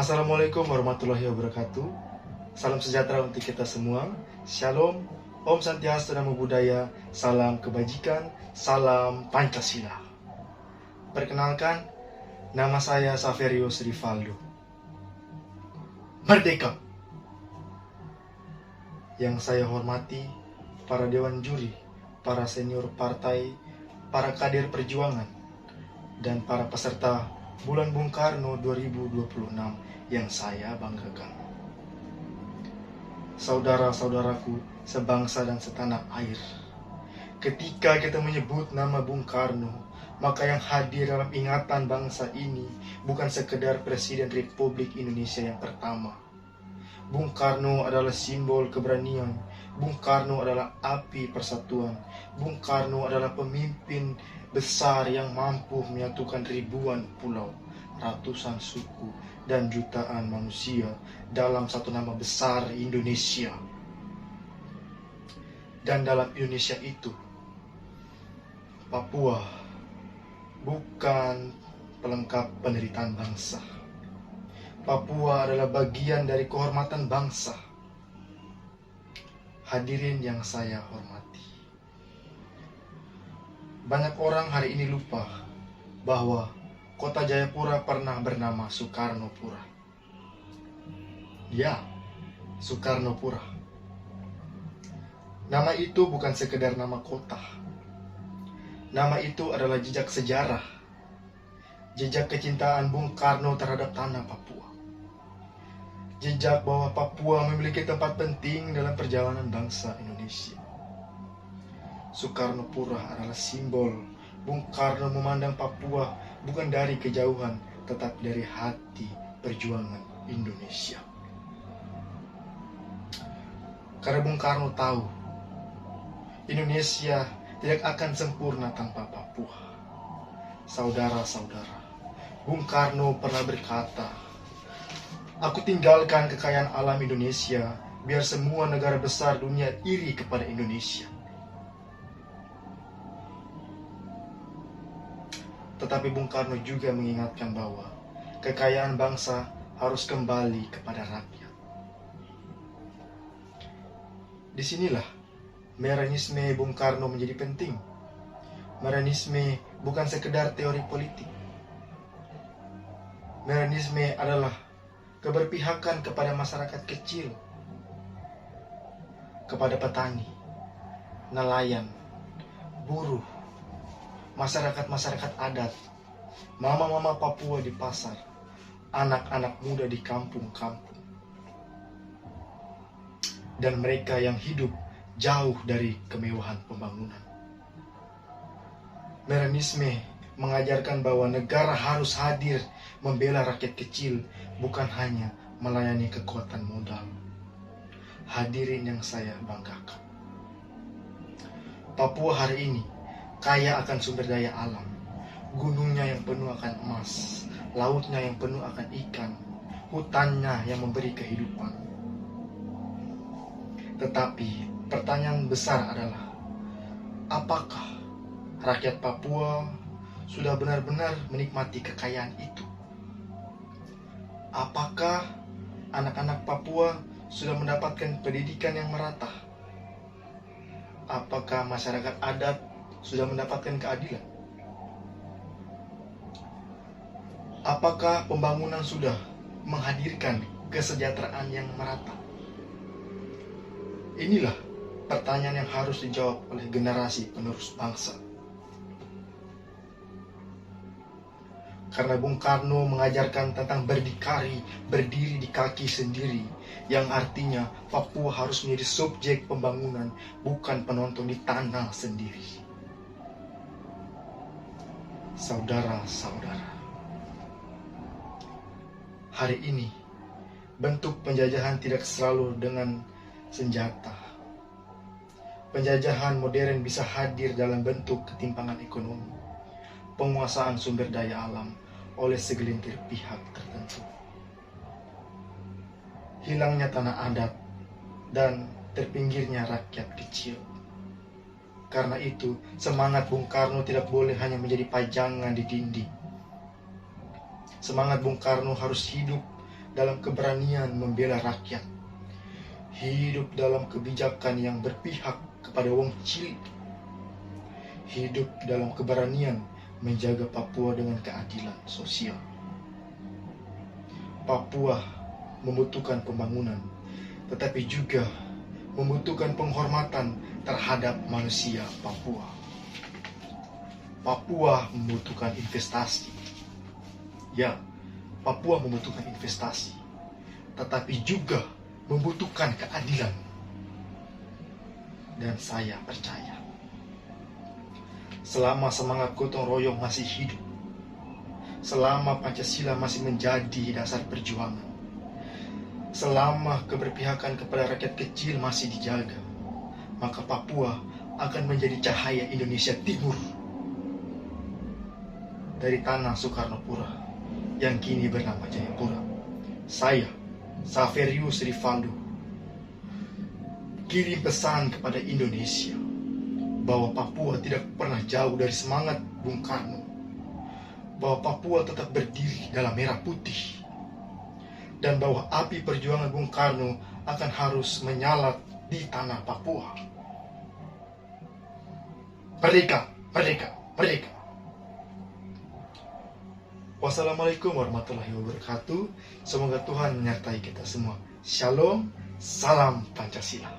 Assalamualaikum warahmatullahi wabarakatuh. Salam sejahtera untuk kita semua. Shalom, Om Santiastu Namo Buddhaya, salam kebajikan, salam Pancasila. Perkenalkan, nama saya Saverius Rivaldo. Merdeka! Yang saya hormati, para dewan juri, para senior partai, para kader perjuangan, dan para peserta Bulan Bung Karno 2026 yang saya banggakan. Saudara-saudaraku sebangsa dan setanah air, ketika kita menyebut nama Bung Karno, maka yang hadir dalam ingatan bangsa ini bukan sekedar Presiden Republik Indonesia yang pertama. Bung Karno adalah simbol keberanian. Bung Karno adalah api persatuan. Bung Karno adalah pemimpin besar yang mampu menyatukan ribuan pulau, ratusan suku, dan jutaan manusia dalam satu nama besar Indonesia. Dan dalam Indonesia itu, Papua bukan pelengkap penderitaan bangsa. Papua adalah bagian dari kehormatan bangsa. Hadirin yang saya hormati, banyak orang hari ini lupa bahwa kota Jayapura pernah bernama Soekarnopura. Ya, Soekarnopura. Nama itu bukan sekedar nama kota. Nama itu adalah jejak sejarah, jejak kecintaan Bung Karno terhadap tanah Papua. Jejak bahwa Papua memiliki tempat penting dalam perjalanan bangsa Indonesia. Soekarnopura adalah simbol Bung Karno memandang Papua bukan dari kejauhan, tetapi dari hati perjuangan Indonesia. Karena Bung Karno tahu Indonesia tidak akan sempurna tanpa Papua. Saudara-saudara, Bung Karno pernah berkata, "Aku tinggalkan kekayaan alam Indonesia biar semua negara besar dunia iri kepada Indonesia." Tetapi Bung Karno juga mengingatkan bahwa kekayaan bangsa harus kembali kepada rakyat. Disinilah Meranisme Bung Karno menjadi penting. Meranisme bukan sekedar teori politik. Meranisme adalah keberpihakan kepada masyarakat kecil, kepada petani, nelayan, buruh, masyarakat-masyarakat adat, mama-mama Papua di pasar, anak-anak muda di kampung-kampung, dan mereka yang hidup jauh dari kemewahan pembangunan. Meranisme mengajarkan bahwa negara harus hadir membela rakyat kecil, bukan hanya melayani kekuatan modal. Hadirin yang saya banggakan, Papua hari ini kaya akan sumber daya alam, gunungnya yang penuh akan emas, lautnya yang penuh akan ikan, hutannya yang memberi kehidupan. Tetapi pertanyaan besar adalah, apakah rakyat Papua sudah benar-benar menikmati kekayaan itu? Apakah anak-anak Papua sudah mendapatkan pendidikan yang merata? Apakah masyarakat adat sudah mendapatkan keadilan? Apakah pembangunan sudah menghadirkan kesejahteraan yang merata? Inilah pertanyaan yang harus dijawab oleh generasi penerus bangsa. Karena Bung Karno mengajarkan tentang berdikari, berdiri di kaki sendiri, yang artinya Papua harus menjadi subjek pembangunan, bukan penonton di tanah sendiri. Saudara-saudara, hari ini bentuk penjajahan tidak selalu dengan senjata. Penjajahan modern bisa hadir dalam bentuk ketimpangan ekonomi, penguasaan sumber daya alam oleh segelintir pihak tertentu, hilangnya tanah adat, dan terpinggirnya rakyat kecil. Karena itu, semangat Bung Karno tidak boleh hanya menjadi pajangan di dinding. Semangat Bung Karno harus hidup dalam keberanian membela rakyat. Hidup dalam kebijakan yang berpihak kepada wong cilik. Hidup dalam keberanian menjaga Papua dengan keadilan sosial. Papua membutuhkan pembangunan, tetapi juga membutuhkan penghormatan terhadap manusia Papua. Papua membutuhkan investasi. Ya, Papua membutuhkan investasi, tetapi juga membutuhkan keadilan. Dan saya percaya, selama semangat gotong royong masih hidup, selama Pancasila masih menjadi dasar perjuangan, selama keberpihakan kepada rakyat kecil masih dijaga, maka Papua akan menjadi cahaya Indonesia Timur dari tanah Soekarnopura yang kini bernama Jayapura. Saya, Saverius Rivaldo, kirim pesan kepada Indonesia bahwa Papua tidak pernah jauh dari semangat Bung Karno, bahwa Papua tetap berdiri dalam merah putih, dan bahwa api perjuangan Bung Karno akan harus menyala di tanah Papua. Merdeka, merdeka, merdeka. Wassalamualaikum warahmatullahi wabarakatuh. Semoga Tuhan menyertai kita semua. Shalom, salam Pancasila.